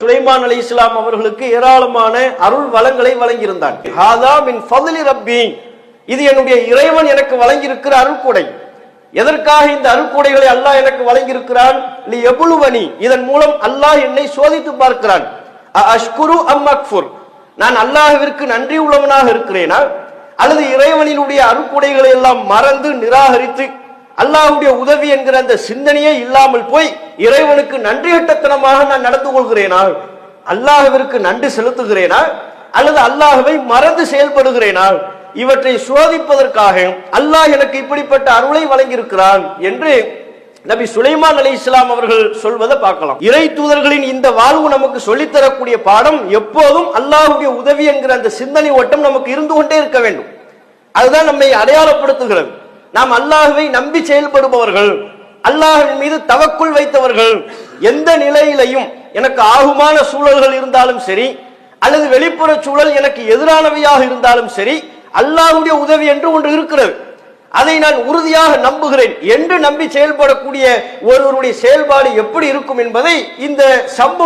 சுலைமான் அலைஹிஸ்ஸலாம் அவர்களுக்கு ஏராளமான அருள் வளங்களை வழங்கியிருந்தான். ஹாதா மின் ஃபضل ரப்பி, இது என்னுடைய இறைவன் எனக்கு வழங்கியிருக்கிற அருள்கொடை. எதற்காக இந்த அருள்கொடைகளை அல்லாஹ் எனக்கு வழங்கியிருக்கிறான்? லியப்லுவனி, இதன் மூலம் அல்லாஹ் என்னை சோதித்து பார்க்கிறான். அஷ்குரு அம் அக்ஃபுர், நான் அல்லாஹ்விற்கு நன்றி உள்ளவனாக இருக்கிறேனா அல்லது இறைவனினுடைய அருள்கொடைகளை எல்லாம் மறந்து நிராகரித்து அல்லாஹ்வுடைய உதவி என்கிற அந்த சிந்தனையே இல்லாமல் போய் இறைவனுக்கு நன்றியற்றத்தனமாக நான் நடந்து கொள்கிறேனா? அல்லாஹ்விற்கு நன்றி செலுத்துகிறேனா அல்லது அல்லாஹ்வை மறந்து செயல்படுகிறேனா? இவற்றை சோதிப்பதற்காக அல்லாஹ் எனக்கு இப்படிப்பட்ட அருளை வழங்கியிருக்கிறான் என்று நபி சுலைமான் அலைஹிஸ்ஸலாம் அவர்கள் சொல்வதை பார்க்கலாம். இறை தூதர்களின் இந்த வாழ்வு நமக்கு சொல்லித்தரக்கூடிய பாடம், எப்போதும் அல்லாஹ்வுடைய உதவி என்கிற அந்த சிந்தனை ஓட்டம் நமக்கு இருந்து கொண்டே இருக்க வேண்டும். அதுதான் நம்மை அடையாளப்படுத்துகிறது. நாம் அல்லாஹ்வை நம்பி செயல்படுபவர்கள், அல்லாஹ்வின் மீது தவக்குள் வைத்தவர்கள். எந்த நிலையிலையும் எனக்கு ஆகுமான சூழல்கள் இருந்தாலும் சரி அல்லது வெளிப்புற சூழல் எனக்கு எதிரானவையாக இருந்தாலும் சரி, அல்லாஹ்வுடைய உதவி என்று ஒன்று இருக்கிறது, அதை நான் உறுதியாக நம்புகிறேன் என்று நம்பி செயல்படக்கூடிய ஒருவருடைய செயல்பாடு எப்படி இருக்கும் என்பதை இந்த சம்பவம்